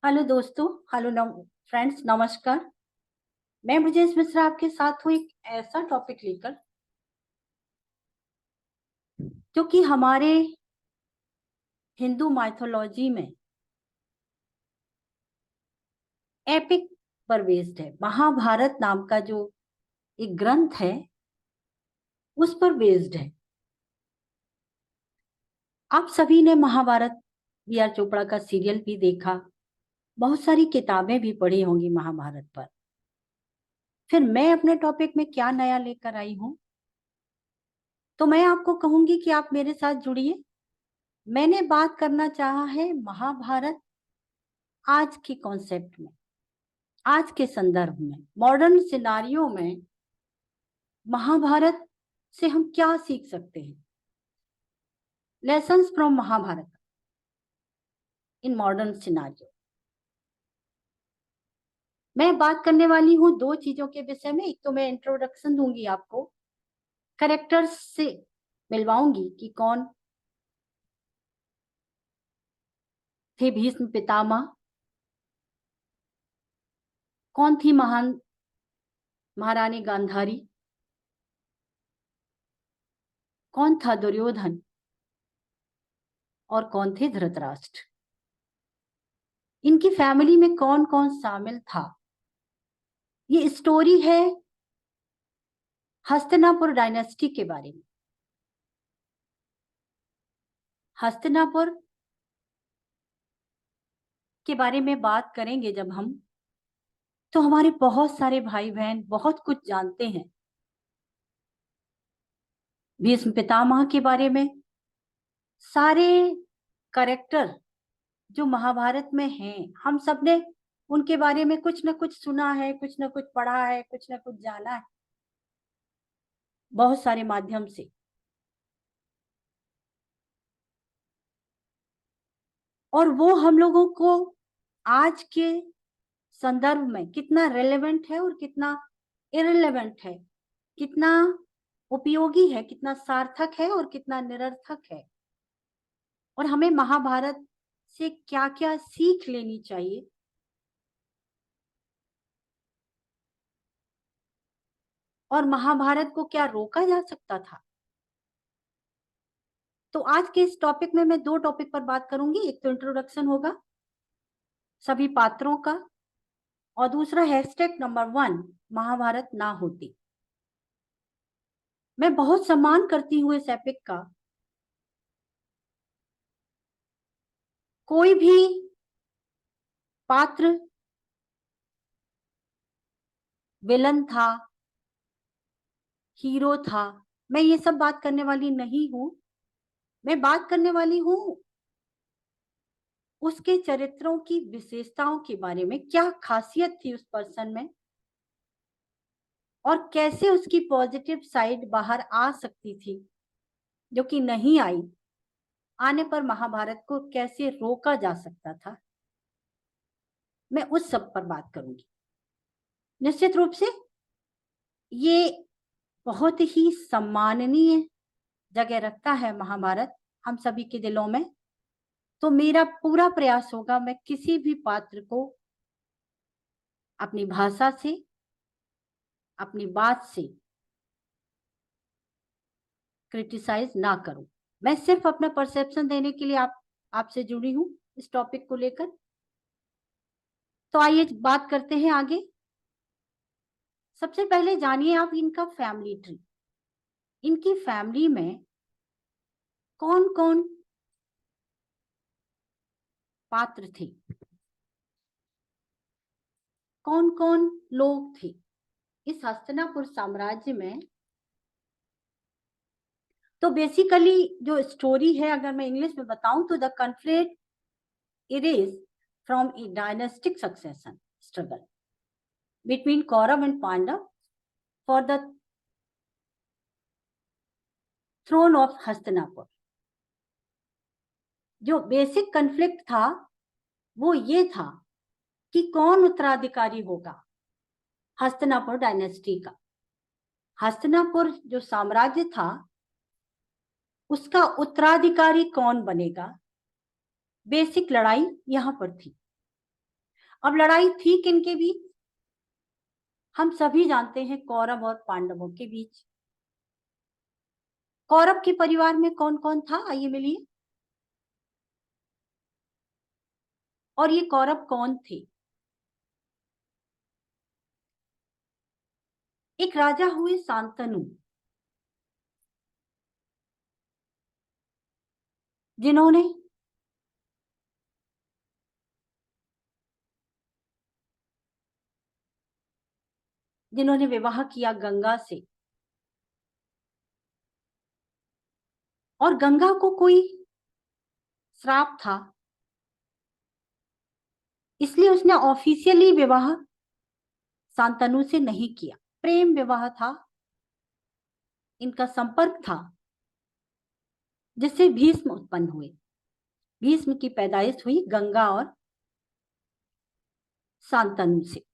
Hello दोस्तों। Hello friends, नमस्कार। मैं ब्रजेश मिश्रा आपके साथ हूँ एक ऐसा टॉपिक लेकर जो कि हमारे हिंदू माइथोलॉजी में एपिक पर बेस्ड है। महाभारत नाम का जो एक ग्रंथ है उस पर बेस्ड है। आप सभी ने महाभारत बी आर चोपड़ा का सीरियल भी देखा, बहुत सारी किताबें भी पढ़ी होंगी महाभारत पर। फिर मैं अपने टॉपिक में क्या नया लेकर आई हूँ, तो मैं आपको कहूंगी कि आप मेरे साथ जुड़िए। मैंने बात करना चाहा है महाभारत आज के कॉन्सेप्ट में, आज के संदर्भ में, मॉडर्न सिनारियो में महाभारत से हम क्या सीख सकते हैं। Lessons from Mahabharata in modern scenario. मैं बात करने वाली हूँ दो चीजों के विषय में। एक तो मैं इंट्रोडक्शन दूंगी आपको, कैरेक्टर्स से मिलवाऊंगी कि कौन थे भीष्म पितामह, कौन थी महान महारानी गांधारी, कौन था दुर्योधन और कौन थे धृतराष्ट्र। इनकी फैमिली में कौन कौन शामिल था। ये स्टोरी है हस्तिनापुर डायनेस्टी के बारे में। हस्तिनापुर के बारे में बात करेंगे जब हम, तो हमारे बहुत सारे भाई बहन बहुत कुछ जानते हैं भीष्म पितामह के बारे में। सारे करेक्टर जो महाभारत में हैं, हम सब ने उनके बारे में कुछ न कुछ सुना है, कुछ न कुछ पढ़ा है, कुछ न कुछ जाना है बहुत सारे माध्यम से। और वो हम लोगों को आज के संदर्भ में कितना रेलेवेंट है और कितना इरेलेवेंट है, कितना उपयोगी है, कितना सार्थक है और कितना निरर्थक है, और हमें महाभारत से क्या क्या सीख लेनी चाहिए। और महाभारत को क्या रोका जा सकता था। तो आज के इस टॉपिक में मैं दो टॉपिक पर बात करूंगी। एक तो इंट्रोडक्शन होगा सभी पात्रों का, और दूसरा हैशटैग नंबर 1 महाभारत ना होती। मैं बहुत सम्मान करती हूँ इस एपिक का। कोई भी पात्र विलन था, हीरो था, मैं ये सब बात करने वाली नहीं हूं। मैं बात करने वाली हूं उसके चरित्रों की विशेषताओं के बारे में, क्या खासियत थी उस पर्सन में और कैसे उसकी पॉजिटिव साइड बाहर आ सकती थी जो कि नहीं आई। आने पर महाभारत को कैसे रोका जा सकता था, मैं उस सब पर बात करूंगी। निश्चित रूप से ये बहुत ही सम्माननीय जगह रखता है महाभारत हम सभी के दिलों में। तो मेरा पूरा प्रयास होगा मैं किसी भी पात्र को अपनी भाषा से, अपनी बात से क्रिटिसाइज ना करूं। मैं सिर्फ अपना परसेप्शन देने के लिए आपसे जुड़ी हूं इस टॉपिक को लेकर। तो आइए बात करते हैं आगे। सबसे पहले जानिए आप इनका फैमिली ट्री। इनकी फैमिली में कौन कौन पात्र थे, कौन कौन लोग थे इस हस्तिनापुर साम्राज्य में। तो बेसिकली जो स्टोरी है, अगर मैं इंग्लिश में बताऊं तो the conflict is from a dynastic succession struggle between Kaurava and Pandava for the throne of Hastinapur. जो बेसिक कॉन्फ्लिक्ट था वो ये था कि कौन उत्तराधिकारी होगा हस्तिनापुर डायनेस्टी का। हस्तिनापुर जो साम्राज्य था उसका उत्तराधिकारी कौन बनेगा, बेसिक लड़ाई यहां पर थी। अब लड़ाई थी किनके बीच? हम सभी जानते हैं, कौरव और पांडवों के बीच। कौरव के परिवार में कौन कौन था, आइए मिलिए। और ये कौरव कौन थे? एक राजा हुए शांतनु, जिन्होंने विवाह किया गंगा से, और गंगा को कोई श्राप था, इसलिए उसने ऑफिशियली विवाह शांतनु से नहीं किया। प्रेम विवाह था, इनका संपर्क था, जिससे भीष्म उत्पन्न हुए। भीष्म की पैदाइश हुई गंगा और शांतनु से।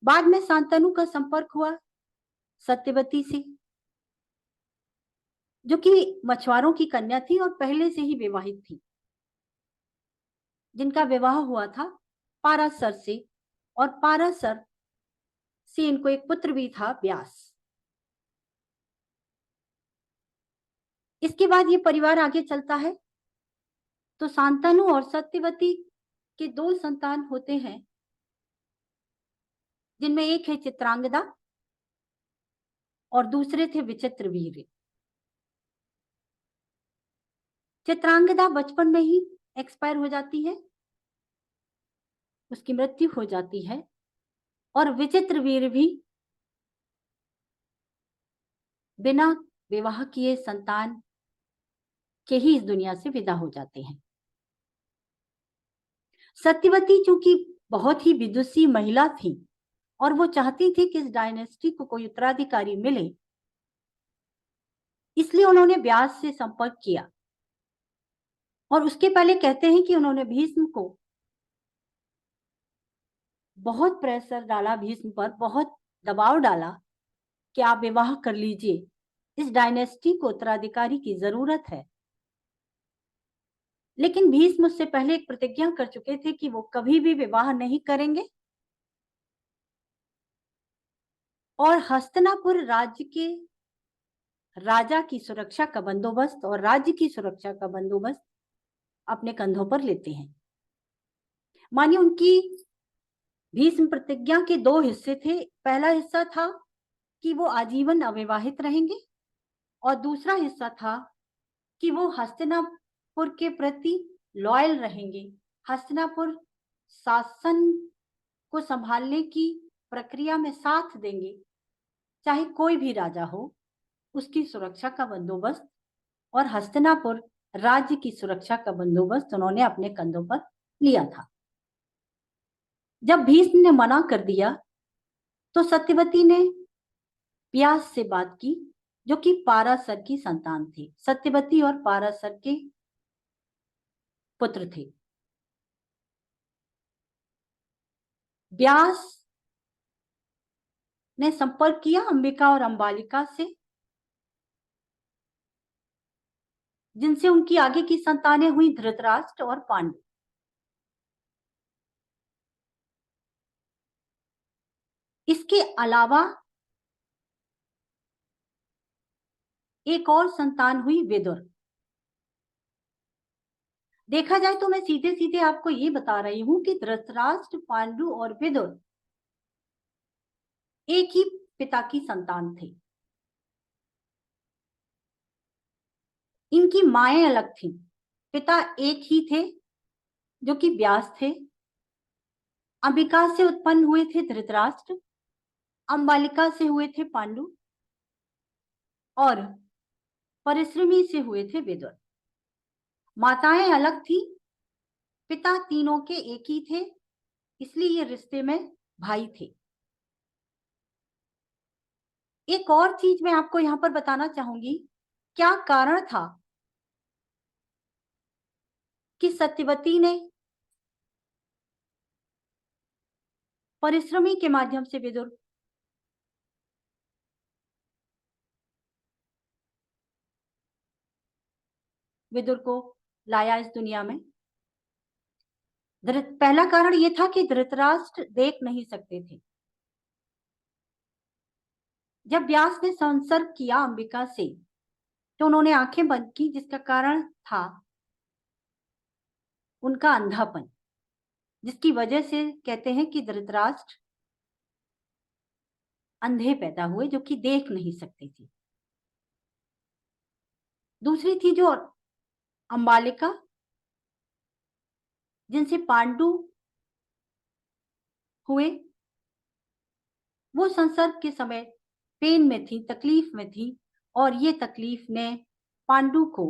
बाद में शांतनु का संपर्क हुआ सत्यवती से, जो कि मछुआरों की कन्या थी और पहले से ही विवाहित थी, जिनका विवाह हुआ था पाराशर से, और पाराशर से इनको एक पुत्र भी था, व्यास। इसके बाद ये परिवार आगे चलता है, तो शांतनु और सत्यवती के दो संतान होते हैं, जिनमें एक है चित्रांगदा और दूसरे थे विचित्रवीर्य। चित्रांगदा बचपन में ही एक्सपायर हो जाती है, उसकी मृत्यु हो जाती है, और विचित्रवीर्य भी बिना विवाह किए संतान के ही इस दुनिया से विदा हो जाते हैं। सत्यवती चूंकि बहुत ही विदुषी महिला थी और वो चाहती थी कि इस डायनेस्टी को कोई उत्तराधिकारी मिले, इसलिए उन्होंने व्यास से संपर्क किया। और उसके पहले कहते हैं कि उन्होंने भीष्म को बहुत प्रेशर डाला, भीष्म पर बहुत दबाव डाला कि आप विवाह कर लीजिए, इस डायनेस्टी को उत्तराधिकारी की जरूरत है। लेकिन भीष्म उससे पहले एक प्रतिज्ञा कर चुके थे कि वो कभी भी विवाह नहीं करेंगे, और हस्तिनापुर राज्य के राजा की सुरक्षा का बंदोबस्त और राज्य की सुरक्षा का बंदोबस्त अपने कंधों पर लेते हैं। मानिए, उनकी भीष्म प्रतिज्ञा के दो हिस्से थे। पहला हिस्सा था कि वो आजीवन अविवाहित रहेंगे, और दूसरा हिस्सा था कि वो हस्तिनापुर के प्रति लॉयल रहेंगे, हस्तिनापुर शासन को संभालने की प्रक्रिया में साथ देंगे, चाहे कोई भी राजा हो, उसकी सुरक्षा का बंदोबस्त और हस्तिनापुर राज्य की सुरक्षा का बंदोबस्त उन्होंने अपने कंधों पर लिया था। जब भीष्म ने मना कर दिया, तो सत्यवती ने व्यास से बात की, जो कि पाराशर की संतान थी। सत्यवती और पाराशर के पुत्र थे। व्यास ने संपर्क किया अंबिका और अंबालिका से, जिनसे उनकी आगे की संतानें हुई धृतराष्ट्र और पांडु। इसके अलावा एक और संतान हुई विदुर। देखा जाए तो मैं सीधे सीधे आपको ये बता रही हूं कि धृतराष्ट्र, पांडु और विदुर एक ही पिता की संतान थे। इनकी माएं अलग थी, पिता एक ही थे, जो कि व्यास थे। अंबिका से उत्पन्न हुए थे धृतराष्ट्र, अंबालिका से हुए थे पांडु, और परिश्रमी से हुए थे विदुर। माताएं अलग थी, पिता तीनों के एक ही थे, इसलिए ये रिश्ते में भाई थे। एक और चीज मैं आपको यहां पर बताना चाहूंगी, क्या कारण था कि सत्यवती ने परिश्रमी के माध्यम से विदुर को लाया इस दुनिया में? पहला कारण ये था कि धृतराष्ट्र देख नहीं सकते थे। जब व्यास ने संसर्ग किया अंबिका से तो उन्होंने आंखें बंद की, जिसका कारण था उनका अंधापन, जिसकी वजह से कहते हैं कि धृतराष्ट्र अंधे पैदा हुए जो कि देख नहीं सकते थे। दूसरी थी जो अंबालिका, जिनसे पांडु हुए, वो संसर्ग के समय पेन में थी, तकलीफ में थी, और ये तकलीफ ने पांडु को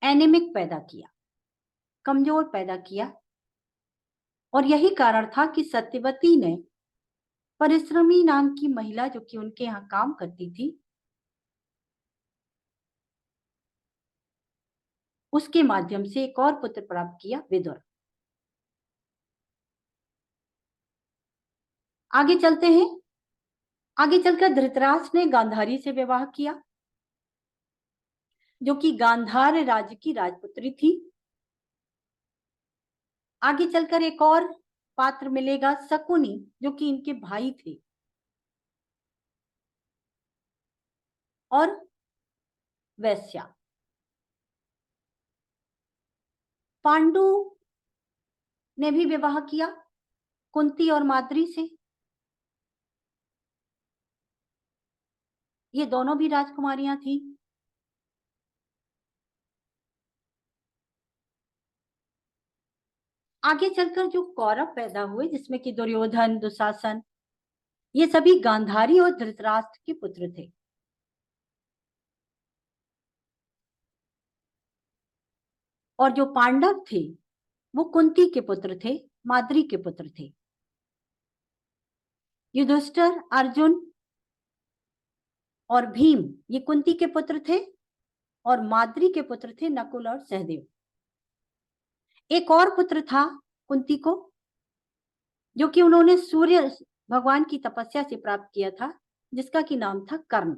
एनेमिक पैदा किया, कमजोर पैदा किया। और यही कारण था कि सत्यवती ने परिश्रमी नाम की महिला जो कि उनके यहाँ काम करती थी, उसके माध्यम से एक और पुत्र प्राप्त किया, विदुर। आगे चलते हैं। आगे चलकर धृतराष्ट्र ने गांधारी से विवाह किया, जो कि गांधार राज्य की राजपुत्री थी। आगे चलकर एक और पात्र मिलेगा, शकुनी, जो कि इनके भाई थे, और वैश्या। पांडु ने भी विवाह किया कुंती और माद्री से। ये दोनों भी राजकुमारियां थी। आगे चलकर जो कौरव पैदा हुए, जिसमें कि दुर्योधन, दुशासन, ये सभी गांधारी और धृतराष्ट्र के पुत्र थे। और जो पांडव थे वो कुंती के पुत्र थे, माद्री के पुत्र थे। युधिष्ठिर, अर्जुन और भीम ये कुंती के पुत्र थे, और माद्री के पुत्र थे नकुल और सहदेव। एक और पुत्र था कुंती को, जो कि उन्होंने सूर्य भगवान की तपस्या से प्राप्त किया था, जिसका की नाम था कर्ण।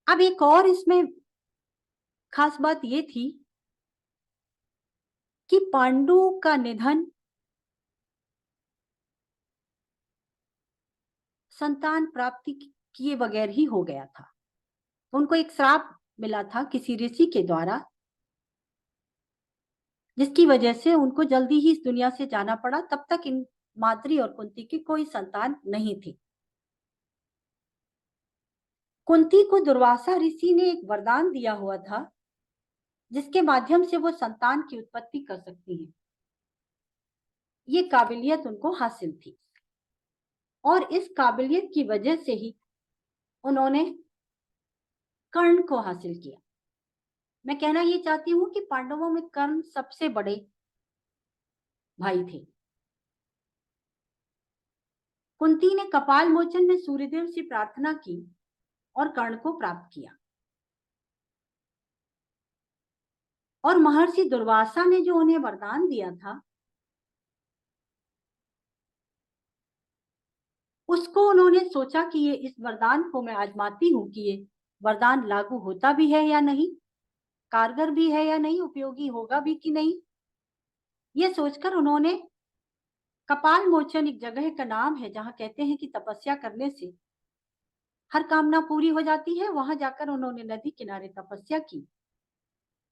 अब एक और इसमें खास बात ये थी कि पांडु का निधन संतान प्राप्ति किए बगैर ही हो गया था। उनको एक श्राप मिला था किसी ऋषि के द्वारा, जिसकी वजह से उनको जल्दी ही इस दुनिया से जाना पड़ा। तब तक इन माद्री और कुंती की कोई संतान नहीं थी। कुंती को दुर्वासा ऋषि ने एक वरदान दिया हुआ था, जिसके माध्यम से वो संतान की उत्पत्ति कर सकती है। ये काबिलियत उनको हासिल थी, और इस काबिलियत की वजह से ही उन्होंने कर्ण को हासिल किया। मैं कहना ये चाहती हूँ कि पांडवों में कर्ण सबसे बड़े भाई थे। कुंती ने कपाल मोचन में सूर्यदेव से प्रार्थना की और कर्ण को प्राप्त किया। और महर्षि दुर्वासा ने जो उन्हें वरदान दिया था, उसको उन्होंने सोचा कि ये इस वरदान को मैं आजमाती हूँ कि ये वरदान लागू होता भी है या नहीं, कारगर भी है या नहीं, उपयोगी होगा भी कि नहीं। ये सोचकर उन्होंने, कपाल मोचन एक जगह का नाम है जहां कहते हैं कि तपस्या करने से हर कामना पूरी हो जाती है, वहां जाकर उन्होंने नदी किनारे तपस्या की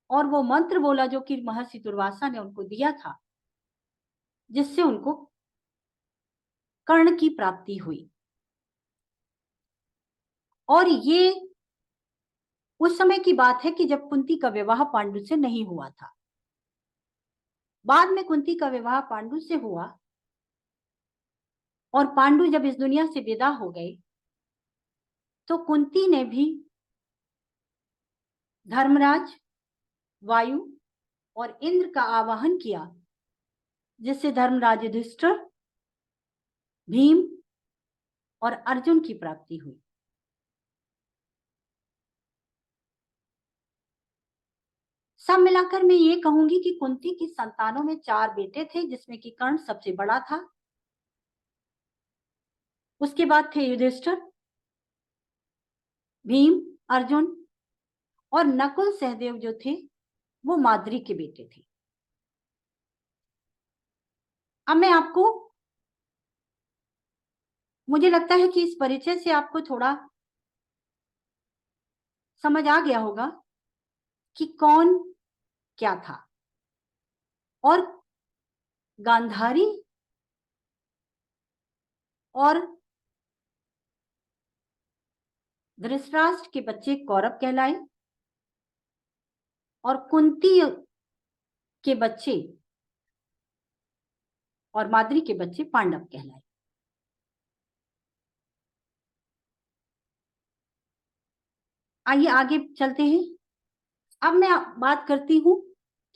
और वो मंत्र बोला जो कि महर्षि दुर्वासा ने उनको दिया था, जिससे उनको कर्ण की प्राप्ति हुई। और ये उस समय की बात है कि जब कुंती का विवाह पांडु से नहीं हुआ था। बाद में कुंती का विवाह पांडु से हुआ, और पांडु जब इस दुनिया से विदा हो गए तो कुंती ने भी धर्मराज, वायु और इंद्र का आवाहन किया, जिससे धर्मराज युधिष्ठिर, भीम और अर्जुन की प्राप्ति हुई। सब मिलाकर मैं ये कहूंगी कि कुंती की संतानों में 4 बेटे थे, जिसमें कि कर्ण सबसे बड़ा था। उसके बाद थे युधिष्ठिर, भीम, अर्जुन और नकुल सहदेव जो थे वो माद्री के बेटे थे। अब मैं आपको, मुझे लगता है कि इस परिचय से आपको थोड़ा समझ आ गया होगा कि कौन क्या था। और गांधारी और धृतराष्ट्र के बच्चे कौरव कहलाए और कुंती के बच्चे और माद्री के बच्चे पांडव कहलाए। आइए आगे चलते हैं। अब मैं बात करती हूं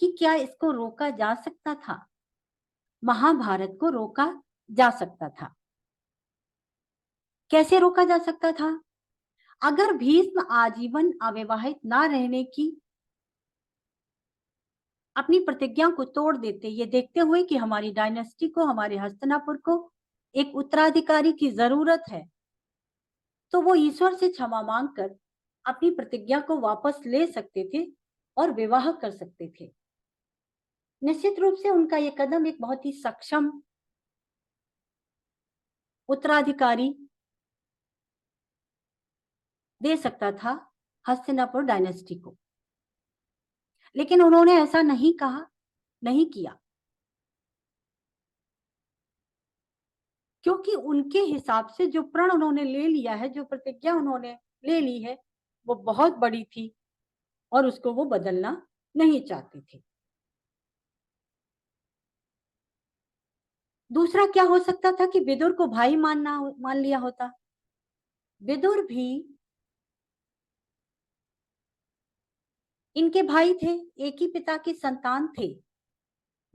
कि क्या इसको रोका जा सकता था। महाभारत को रोका जा सकता था। कैसे रोका जा सकता था? अगर भीष्म आजीवन अविवाहित ना रहने की अपनी प्रतिज्ञा को तोड़ देते, ये देखते हुए कि हमारी डायनेस्टी को, हमारे हस्तिनापुर को एक उत्तराधिकारी की जरूरत है, तो वो ईश्वर से क्षमा मांगकर अपनी प्रतिज्ञा को वापस ले सकते थे और विवाह कर सकते थे। निश्चित रूप से उनका ये कदम एक बहुत ही सक्षम उत्तराधिकारी दे सकता था हस्तिनापुर डायनेस्टी को, लेकिन उन्होंने ऐसा नहीं कहा, नहीं किया, क्योंकि उनके हिसाब से जो प्रण उन्होंने ले लिया है, जो प्रतिज्ञा उन्होंने ले ली है, वो बहुत बड़ी थी और उसको वो बदलना नहीं चाहते थे। दूसरा क्या हो सकता था कि विदुर को भाई मान लिया होता। विदुर भी इनके भाई थे, एक ही पिता के संतान थे,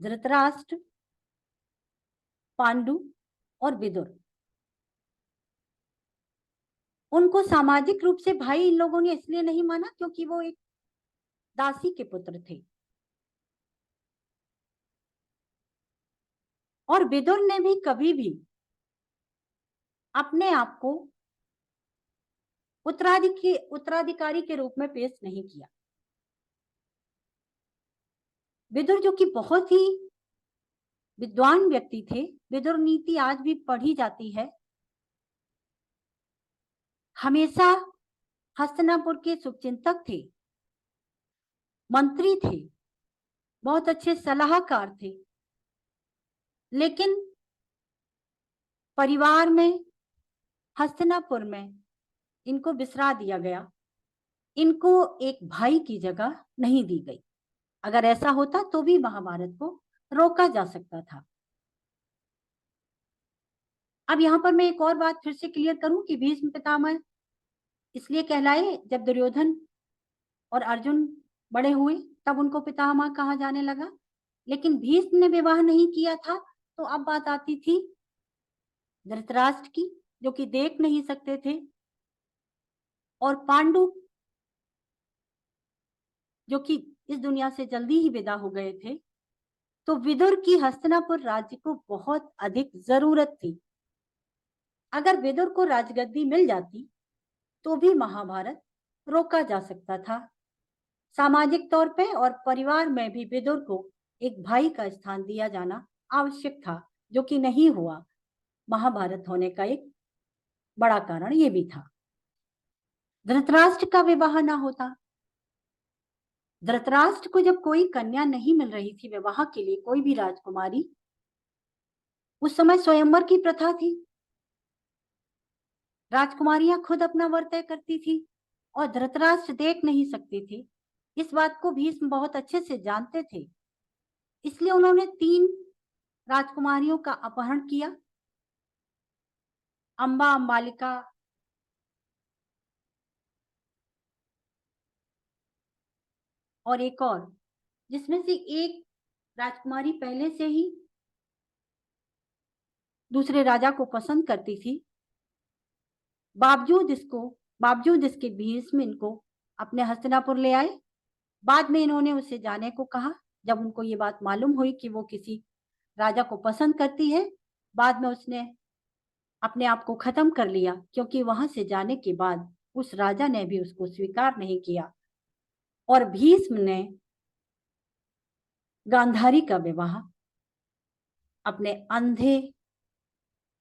धृतराष्ट्र, पांडु और विदुर। उनको सामाजिक रूप से भाई इन लोगों ने इसलिए नहीं माना क्योंकि वो एक दासी के पुत्र थे। और विदुर ने भी कभी भी अपने आप को उत्तराधिकारी के रूप में पेश नहीं किया। विदुर जो कि बहुत ही विद्वान व्यक्ति थे, विदुर नीति आज भी पढ़ी जाती है, हमेशा हस्तिनापुर के शुभचिंतक थे, मंत्री थे, बहुत अच्छे सलाहकार थे। लेकिन परिवार में, हस्तिनापुर में इनको बिसरा दिया गया, इनको एक भाई की जगह नहीं दी गई। अगर ऐसा होता तो भी महाभारत को रोका जा सकता था। अब यहां पर मैं एक और बात फिर से क्लियर करूं कि भीष्म पितामह इसलिए कहलाए, जब दुर्योधन और अर्जुन बड़े हुए तब उनको पितामह कहा जाने लगा। लेकिन भीष्म ने विवाह नहीं किया था, तो अब बात आती थी धृतराष्ट्र की, जो कि देख नहीं सकते थे, और पांडु जो कि इस दुनिया से जल्दी ही विदा हो गए थे। तो विदुर की हस्तिनापुर राज्य को बहुत अधिक जरूरत थी। अगर विदुर को राजगद्दी मिल जाती तो भी महाभारत रोका जा सकता था। सामाजिक तौर पे और परिवार में भी विदुर को एक भाई का स्थान दिया जाना आवश्यक था, जो कि नहीं हुआ। महाभारत होने का एक बड़ा कारण ये भी था। धृतराष्ट्र का विवाह ना होता, धृतराष्ट्र को जब कोई कन्या नहीं मिल रही थी विवाह के लिए, कोई भी राजकुमारी, उस समय स्वयंवर की प्रथा थी। राजकुमारियां खुद अपना वर तय करती थी और धृतराष्ट्र देख नहीं सकती थी। इस बात को भीष्म बहुत अच्छे से जानते थे, इसलिए उन्होंने 3 राजकुमारियों का अपहरण किया। अंबा, अंबालिका और एक और, जिसमें से एक राजकुमारी पहले से ही दूसरे राजा को पसंद करती थी। बावजूद इसके भीष्म इनको अपने हस्तिनापुर ले आए। बाद में इन्होंने उससे जाने को कहा। जब उनको ये बात मालूम हुई कि वो किसी राजा को पसंद करती है, बाद में उसने अपने आप को खत्म कर लिया, क्योंकि वहां से जाने के बाद उस राजा ने भी उसको स्वीकार नहीं किया और भीष्म ने गांधारी का विवाह अपने अंधे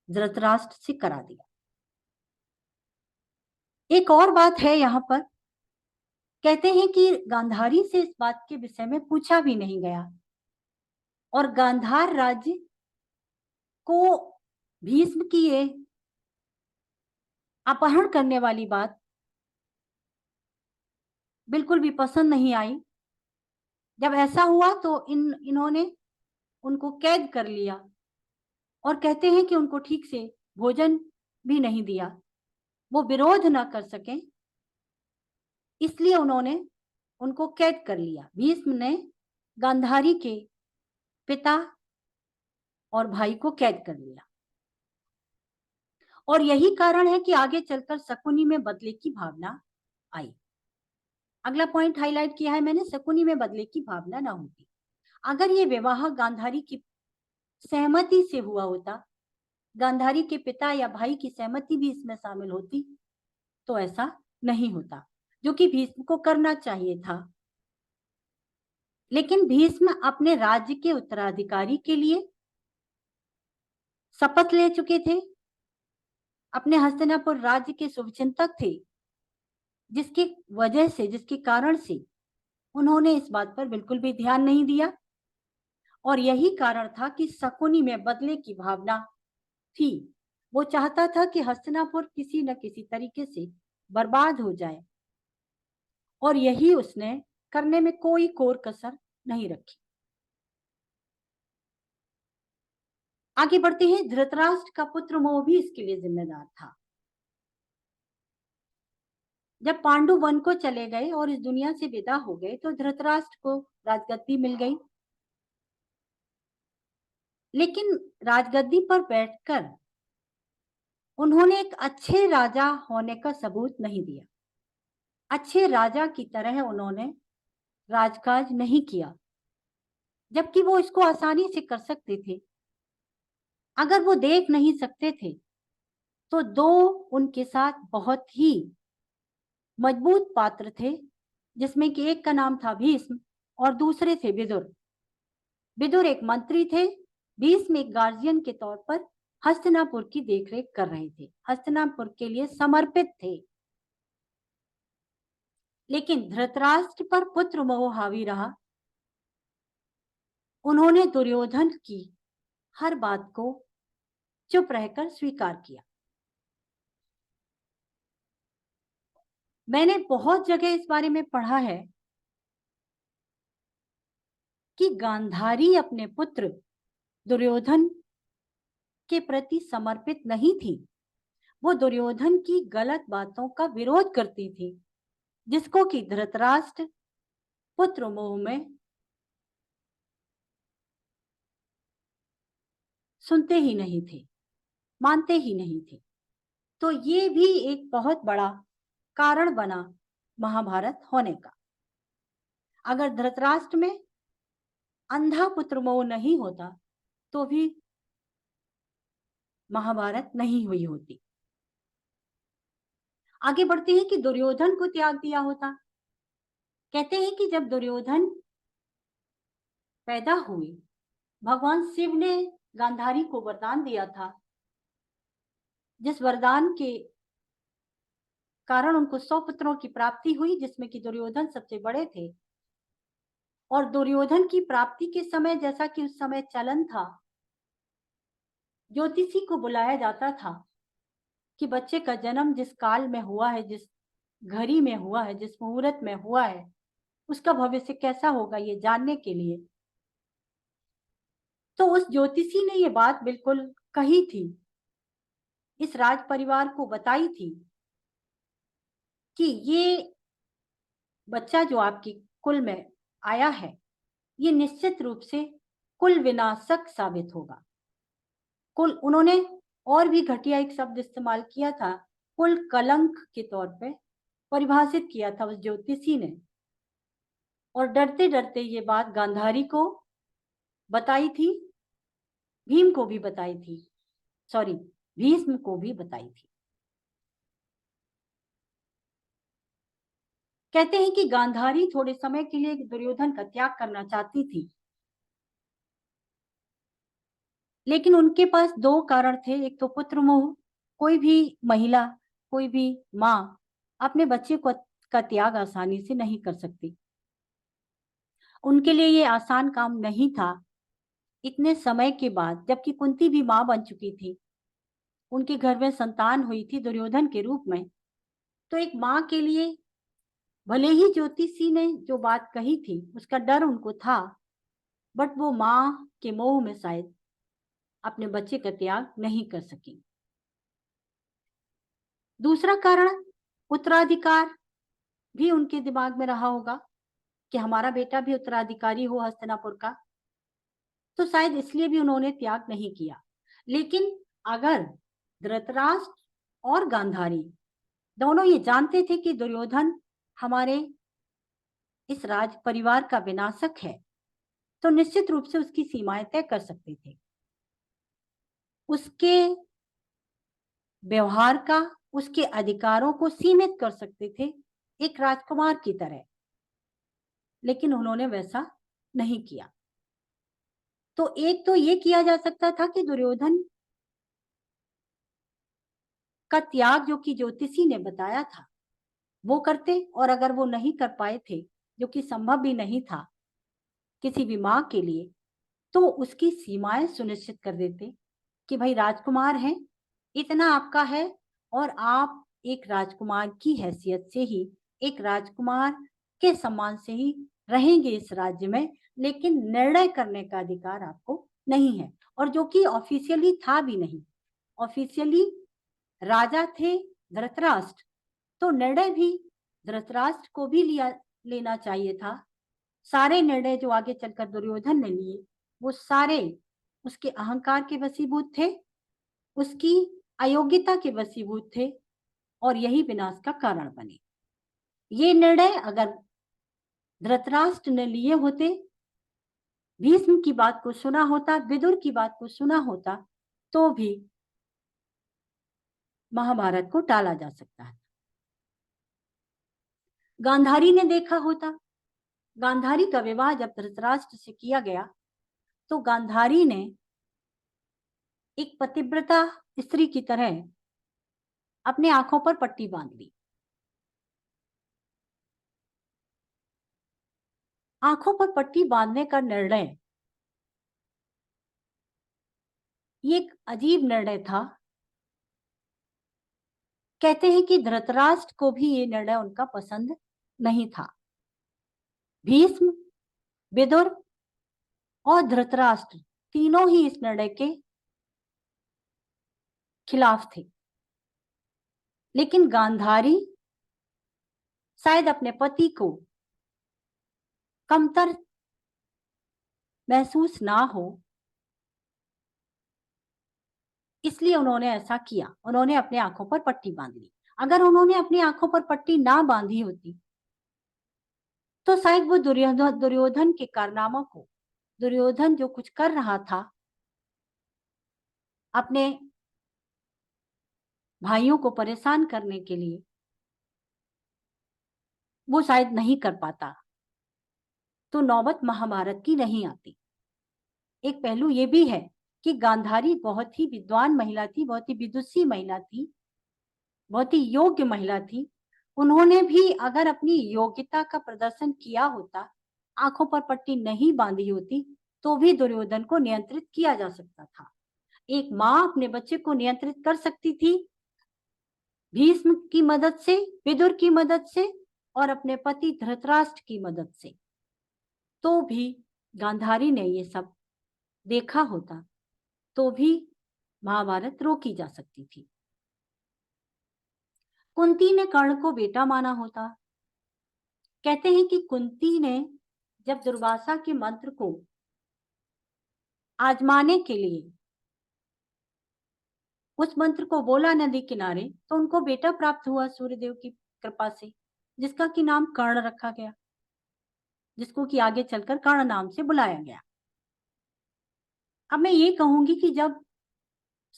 धृतराष्ट्र से करा दिया। एक और बात है यहाँ पर, कहते हैं कि गांधारी से इस बात के विषय में पूछा भी नहीं गया और गांधार राज्य को भीष्म की ये अपहरण करने वाली बात बिल्कुल भी पसंद नहीं आई। जब ऐसा हुआ तो इन्होंने उनको कैद कर लिया और कहते हैं कि उनको ठीक से भोजन भी नहीं दिया, वो विरोध ना कर सके इसलिए उन्होंने उनको कैद कर लिया। भीष्म ने गांधारी के पिता और भाई को कैद कर लिया और यही कारण है कि आगे चलकर शकुनी में बदले की भावना आई। अगला पॉइंट हाईलाइट किया है मैंने, शकुनी में बदले की भावना ना होती। अगर ये विवाह गांधारी की सहमति से हुआ होता, गांधारी के पिता या भाई की सहमति भी इसमें शामिल होती, तो ऐसा नहीं होता, जो कि भीष्म को करना चाहिए था। लेकिन भीष्म अपने राज्य के उत्तराधिकारी के लिए शपथ ले चुके थे, अपने हस्तिनापुर राज्य के शुभचिंतक थे, जिसकी वजह से, जिसके कारण से उन्होंने इस बात पर बिल्कुल भी ध्यान नहीं दिया और यही कारण था कि शकुनी में बदले की भावना थी। वो चाहता था कि हस्तिनापुर किसी न किसी तरीके से बर्बाद हो जाए और यही उसने करने में कोई कोर कसर नहीं रखी। आगे बढ़ते हैं, धृतराष्ट्र का पुत्र मोह भी इसके लिए जिम्मेदार था। जब पांडु वन को चले गए और इस दुनिया से विदा हो गए तो धृतराष्ट्र को राजगद्दी मिल गई, लेकिन राजगद्दी पर बैठकर उन्होंने एक अच्छे राजा होने का सबूत नहीं दिया। अच्छे राजा की तरह उन्होंने राजकाज नहीं किया, जबकि वो इसको आसानी से कर सकते थे। अगर वो देख नहीं सकते थे तो दो उनके साथ बहुत ही मजबूत पात्र थे, जिसमें कि एक का नाम था भीष्म और दूसरे थे विदुर। विदुर एक मंत्री थे, भीष्म एक गार्जियन के तौर पर हस्तिनापुर की देखरेख कर रहे थे, हस्तिनापुर के लिए समर्पित थे। लेकिन धृतराष्ट्र पर पुत्र मोह हावी रहा। उन्होंने दुर्योधन की हर बात को चुप रहकर स्वीकार किया। मैंने बहुत जगह इस बारे में पढ़ा है कि गांधारी अपने पुत्र दुर्योधन के प्रति समर्पित नहीं थी, वो दुर्योधन की गलत बातों का विरोध करती थी, जिसको कि धृतराष्ट्र पुत्र मोह में सुनते ही नहीं थे, मानते ही नहीं थे। तो ये भी एक बहुत बड़ा कारण बना महाभारत होने का। अगर धृतराष्ट्र में अंधा पुत्र मोह नहीं होता तो भी महाभारत नहीं हुई होती। आगे बढ़ते हैं कि दुर्योधन को त्याग दिया होता। कहते हैं कि जब दुर्योधन पैदा हुए, भगवान शिव ने गांधारी को वरदान दिया था, जिस वरदान के कारण उनको 100 पुत्रों की प्राप्ति हुई, जिसमें कि दुर्योधन सबसे बड़े थे। और दुर्योधन की प्राप्ति के समय, जैसा कि उस समय चलन था, ज्योतिषी को बुलाया जाता था कि बच्चे का जन्म जिस काल में हुआ है, जिस घड़ी में हुआ है, जिस मुहूर्त में हुआ है, उसका भविष्य कैसा होगा, ये जानने के लिए। तो उस ज्योतिषी ने ये बात बिल्कुल कही थी, इस राज परिवार को बताई थी कि ये बच्चा जो आपकी कुल में आया है, ये निश्चित रूप से कुल विनाशक साबित होगा। कुल, उन्होंने और भी घटिया एक शब्द इस्तेमाल किया था, कुल कलंक के तौर पे परिभाषित किया था उस ज्योतिषी ने। और डरते डरते ये बात गांधारी को बताई थी, भीम को भी बताई थी, सॉरी, भीष्म को भी बताई थी। कहते हैं कि गांधारी थोड़े समय के लिए दुर्योधन का त्याग करना चाहती थी, लेकिन उनके पास दो कारण थे। एक तो पुत्र मोह, कोई भी महिला, कोई भी माँ अपने बच्चे को का त्याग आसानी से नहीं कर सकती। उनके लिए ये आसान काम नहीं था। इतने समय के बाद, जबकि कुंती भी माँ बन चुकी थी, उनके घर में संतान हुई थी दुर्योधन के रूप में, तो एक माँ के लिए भले ही ज्योतिषी ने जो बात कही थी उसका डर उनको था, बट वो माँ के मोह में शायद अपने बच्चे का त्याग नहीं कर सकी। दूसरा कारण, उत्तराधिकार भी उनके दिमाग में रहा होगा कि हमारा बेटा भी उत्तराधिकारी हो हस्तिनापुर का, तो शायद इसलिए भी उन्होंने त्याग नहीं किया। लेकिन अगर धृतराष्ट्र और गांधारी दोनों ये जानते थे कि दुर्योधन हमारे इस राज परिवार का विनाशक है, तो निश्चित रूप से उसकी सीमाएं तय कर सकते थे, उसके व्यवहार का, उसके अधिकारों को सीमित कर सकते थे एक राजकुमार की तरह। लेकिन उन्होंने वैसा नहीं किया। तो एक तो ये किया जा सकता था कि दुर्योधन का त्याग जो कि ज्योतिषी ने बताया था वो करते, और अगर वो नहीं कर पाए थे, जो कि संभव भी नहीं था किसी भी माँ के लिए, तो उसकी सीमाएं सुनिश्चित कर देते कि भाई राजकुमार हैं, इतना आपका है, और आप एक राजकुमार की हैसियत से ही, एक राजकुमार के सम्मान से ही रहेंगे इस राज्य में, लेकिन निर्णय करने का अधिकार आपको नहीं है। और जो कि ऑफिशियली था भी नहीं। ऑफिशियली राजा थे धृतराष्ट्र, तो निर्णय भी धृतराष्ट्र को भी लेना चाहिए था। सारे निर्णय जो आगे चलकर दुर्योधन ने लिए वो सारे उसके अहंकार के वशीभूत थे, उसकी अयोग्यता के वशीभूत थे, और यही विनाश का कारण बने। ये निर्णय अगर धृतराष्ट्र ने लिए होते, भीष्म की बात को सुना होता, विदुर की बात को सुना होता, तो भी महाभारत को टाला जा सकता है। गांधारी ने देखा होता, गांधारी का विवाह जब धृतराष्ट्र से किया गया तो गांधारी ने एक पतिव्रता स्त्री की तरह अपने आंखों पर पट्टी बांध ली। आंखों पर पट्टी बांधने का निर्णय ये एक अजीब निर्णय था। कहते हैं कि धृतराष्ट्र को भी ये निर्णय उनका पसंद नहीं था। भीष्म, विदुर और धृतराष्ट्र तीनों ही इस निर्णय के खिलाफ थे। लेकिन गांधारी शायद अपने पति को कमतर महसूस ना हो, इसलिए उन्होंने ऐसा किया। उन्होंने अपने आंखों पर पट्टी बांध ली। अगर उन्होंने अपनी आंखों पर पट्टी ना बांधी होती तो शायद वो दुर्योधन के कारनामों को, दुर्योधन जो कुछ कर रहा था अपने भाइयों को परेशान करने के लिए, वो शायद नहीं कर पाता, तो नौबत महाभारत की नहीं आती। एक पहलू ये भी है कि गांधारी बहुत ही विद्वान महिला थी, बहुत ही विदुषी महिला थी, बहुत ही योग्य महिला थी। उन्होंने भी अगर अपनी योग्यता का प्रदर्शन किया होता, आंखों पर पट्टी नहीं बांधी होती, तो भी दुर्योधन को नियंत्रित किया जा सकता था। एक माँ अपने बच्चे को नियंत्रित कर सकती थी भीष्म की मदद से, विदुर की मदद से, और अपने पति धृतराष्ट्र की मदद से। तो भी गांधारी ने ये सब देखा होता तो भी महाभारत रोकी जा सकती थी। कुंती ने कर्ण को बेटा माना होता। कहते हैं कि कुंती ने जब दुर्वासा के मंत्र को आजमाने के लिए उस मंत्र को बोला नदी किनारे, तो उनको बेटा प्राप्त हुआ सूर्यदेव की कृपा से, जिसका कि नाम कर्ण रखा गया, जिसको कि आगे चलकर कर्ण नाम से बुलाया गया। अब मैं ये कहूंगी कि जब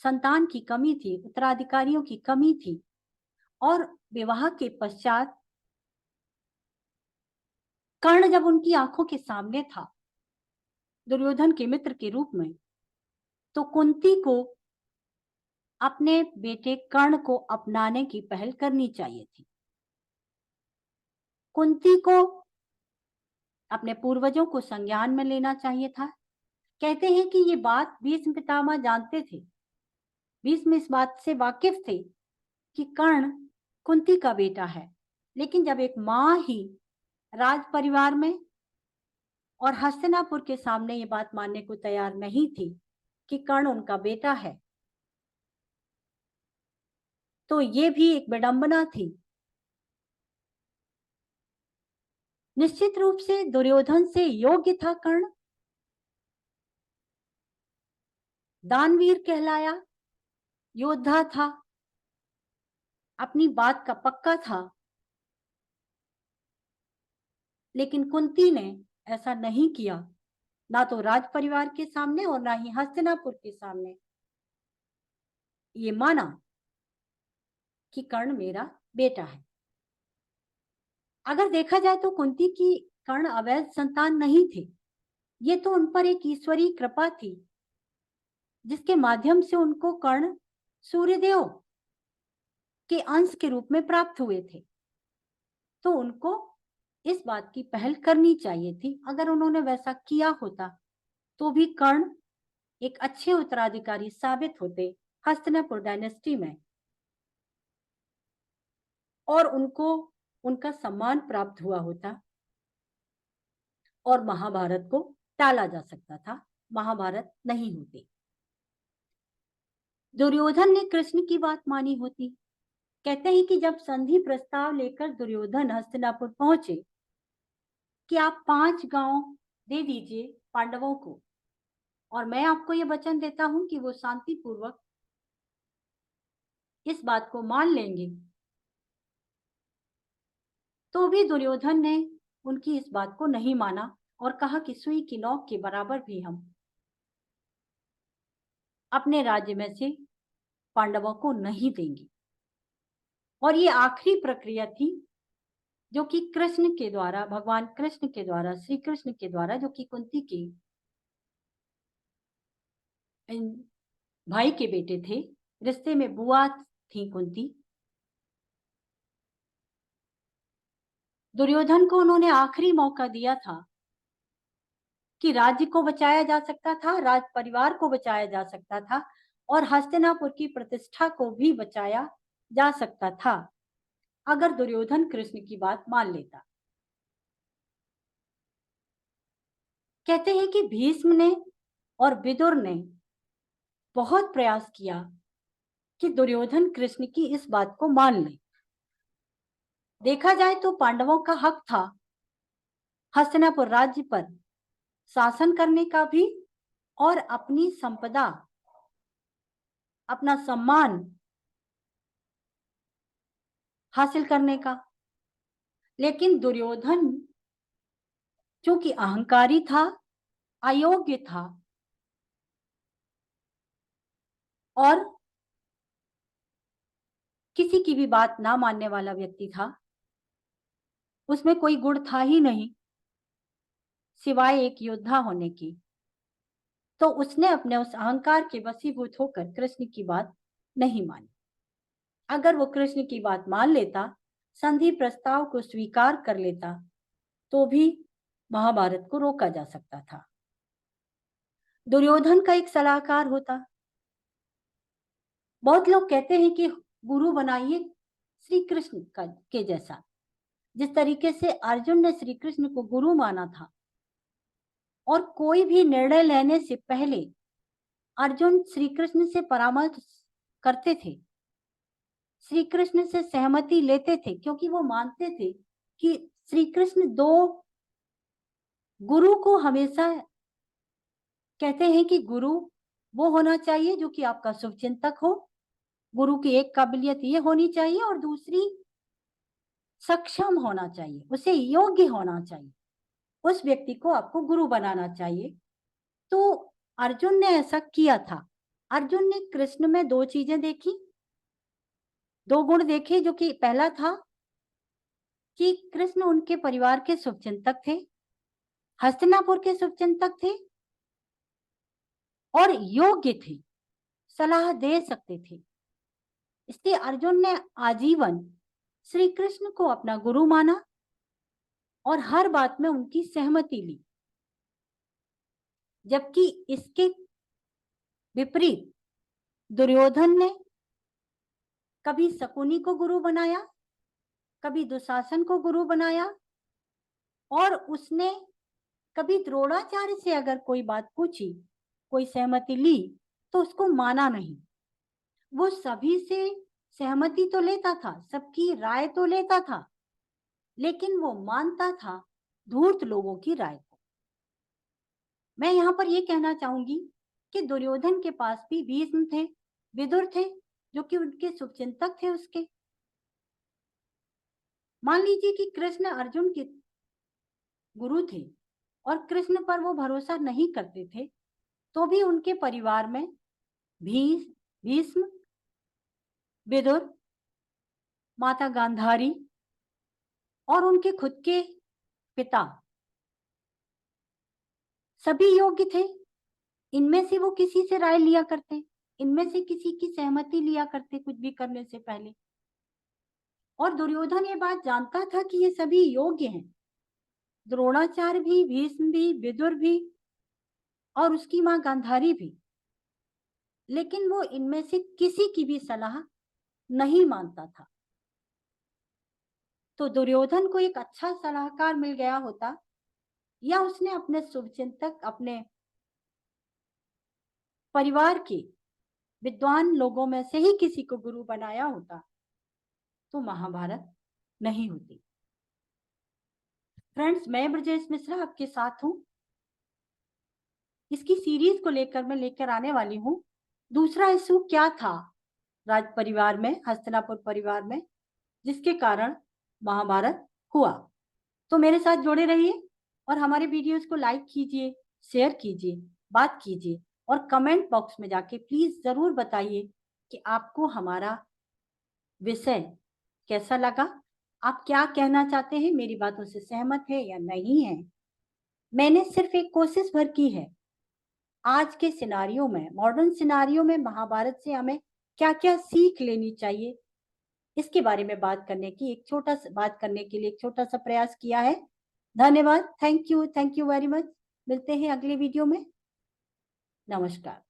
संतान की कमी थी, उत्तराधिकारियों की कमी थी, और विवाह के पश्चात कर्ण जब उनकी आंखों के सामने था दुर्योधन के मित्र के रूप में, तो कुंती को अपने बेटे कर्ण को अपनाने की पहल करनी चाहिए थी। कुंती को अपने पूर्वजों को संज्ञान में लेना चाहिए था। कहते हैं कि ये बात भीष्म पितामह जानते थे, भीष्म इस बात से वाकिफ थे कि कर्ण कुंती का बेटा है, लेकिन जब एक माँ ही राज परिवार में और हस्तिनापुर के सामने ये बात मानने को तैयार नहीं थी कि कर्ण उनका बेटा है, तो ये भी एक विडंबना थी। निश्चित रूप से दुर्योधन से योग्य था कर्ण, दानवीर कहलाया, योद्धा था, अपनी बात का पक्का था, लेकिन कुंती ने ऐसा नहीं किया, ना तो राज परिवार के सामने और ना ही हस्तिनापुर के सामने ये माना कि कर्ण मेरा बेटा है। अगर देखा जाए तो कुंती की कर्ण अवैध संतान नहीं थे, ये तो उन पर एक ईश्वरीय कृपा थी जिसके माध्यम से उनको कर्ण सूर्यदेव के अंश के रूप में प्राप्त हुए थे। तो उनको इस बात की पहल करनी चाहिए थी। अगर उन्होंने वैसा किया होता तो भी कर्ण एक अच्छे उत्तराधिकारी साबित होते हस्तिनापुर डायनेस्टी में, और उनको उनका सम्मान प्राप्त हुआ होता और महाभारत को टाला जा सकता था, महाभारत नहीं होती। दुर्योधन ने कृष्ण की बात मानी होती। कहते हैं कि जब संधि प्रस्ताव लेकर दुर्योधन हस्तिनापुर पहुंचे कि आप 5 गांव दे दीजिए पांडवों को और मैं आपको ये वचन देता हूं कि वो शांतिपूर्वक इस बात को मान लेंगे, तो भी दुर्योधन ने उनकी इस बात को नहीं माना और कहा कि सुई की नोक के बराबर भी हम अपने राज्य में से पांडवों को नहीं देंगे। और ये आखिरी प्रक्रिया थी जो कि कृष्ण के द्वारा, भगवान कृष्ण के द्वारा, श्री कृष्ण के द्वारा, जो कि कुंती के भाई के बेटे थे, रिश्ते में बुआ थी कुंती। दुर्योधन को उन्होंने आखिरी मौका दिया था कि राज्य को बचाया जा सकता था, राज परिवार को बचाया जा सकता था और हस्तिनापुर की प्रतिष्ठा को भी बचाया जा सकता था अगर दुर्योधन कृष्ण की बात मान लेता। कहते हैं कि भीष्म ने और विदुर ने बहुत प्रयास किया कि दुर्योधन कृष्ण की इस बात को मान ले। देखा जाए तो पांडवों का हक था हस्तिनापुर राज्य पर शासन करने का भी और अपनी संपदा, अपना सम्मान हासिल करने का। लेकिन दुर्योधन चूंकि अहंकारी था, अयोग्य था और किसी की भी बात ना मानने वाला व्यक्ति था, उसमें कोई गुण था ही नहीं सिवाय एक योद्धा होने की, तो उसने अपने उस अहंकार के वशीभूत होकर कृष्ण की बात नहीं मानी। अगर वो कृष्ण की बात मान लेता, संधि प्रस्ताव को स्वीकार कर लेता, तो भी महाभारत को रोका जा सकता था। दुर्योधन का एक सलाहकार होता। बहुत लोग कहते हैं कि गुरु बनाइए श्री कृष्ण का के जैसा। जिस तरीके से अर्जुन ने श्री कृष्ण को गुरु माना था और कोई भी निर्णय लेने से पहले अर्जुन श्री कृष्ण से परामर्श करते थे, श्री कृष्ण से सहमति लेते थे, क्योंकि वो मानते थे कि श्री कृष्ण दो गुरु को हमेशा कहते हैं कि गुरु वो होना चाहिए जो कि आपका शुभचिंतक हो। गुरु की एक काबिलियत ये होनी चाहिए और दूसरी सक्षम होना चाहिए, उसे योग्य होना चाहिए, उस व्यक्ति को आपको गुरु बनाना चाहिए। तो अर्जुन ने ऐसा किया था। अर्जुन ने कृष्ण में 2 चीजें देखी, 2 गुण देखे, जो कि पहला था कि कृष्ण उनके परिवार के शुभचिंतक थे, हस्तिनापुर के शुभचिंतक थे और योग्य थे, सलाह दे सकते थे। इसलिए अर्जुन ने आजीवन श्री कृष्ण को अपना गुरु माना और हर बात में उनकी सहमति ली। जबकि इसके विपरीत दुर्योधन ने कभी शकुनी को गुरु बनाया, कभी दुशासन को गुरु बनाया, और उसने कभी द्रोणाचार्य से अगर कोई बात पूछी, कोई सहमति ली, तो उसको माना नहीं। वो सभी से सहमति तो लेता था, सबकी राय तो लेता था, लेकिन वो मानता था धूर्त लोगों की राय को। मैं यहाँ पर ये कहना चाहूंगी कि दुर्योधन के पास भी भीष्म थे, विदुर थे, जो कि उनके शुभचिंतक थे उसके। मान लीजिए कि कृष्ण अर्जुन के गुरु थे और कृष्ण पर वो भरोसा नहीं करते थे, तो भी उनके परिवार में भीष्म, विदुर, माता गांधारी और उनके खुद के पिता सभी योग्य थे। इनमें से वो किसी से राय लिया करते, इनमें से किसी की सहमति लिया करते कुछ भी करने से पहले। और दुर्योधन ये बात जानता था कि ये सभी योग्य हैं, द्रोणाचार्य भी, भीष्म भी, विदुर भी और उसकी मां गांधारी भी, लेकिन वो इनमें से किसी की भी सलाह नहीं मानता था। तो दुर्योधन को एक अच्छा सलाहकार मिल गया होता, या उसने अपने शुभचिंतक, अपने परिवार के विद्वान लोगों में से ही किसी को गुरु बनाया होता, तो महाभारत नहीं होती। फ्रेंड्स, मैं ब्रजेश मिश्रा आपके साथ हूं। इसकी सीरीज को लेकर मैं लेकर आने वाली हूं, दूसरा इशू क्या था राज परिवार में, हस्तिनापुर परिवार में, जिसके कारण महाभारत हुआ। तो मेरे साथ जुड़े रहिए और हमारे वीडियोस को लाइक कीजिए, शेयर कीजिए, बात कीजिए और कमेंट बॉक्स में जाके प्लीज जरूर बताइए कि आपको हमारा विषय कैसा लगा, आप क्या कहना चाहते हैं, मेरी बातों से सहमत है या नहीं है। मैंने सिर्फ एक कोशिश भर की है, आज के सिनारियो में, मॉडर्न सिनारियो में महाभारत से हमें क्या क्या सीख लेनी चाहिए, इसके बारे में बात करने के लिए एक छोटा सा प्रयास किया है। धन्यवाद, थैंक यू वेरी मच। मिलते हैं अगले वीडियो में। नमस्कार।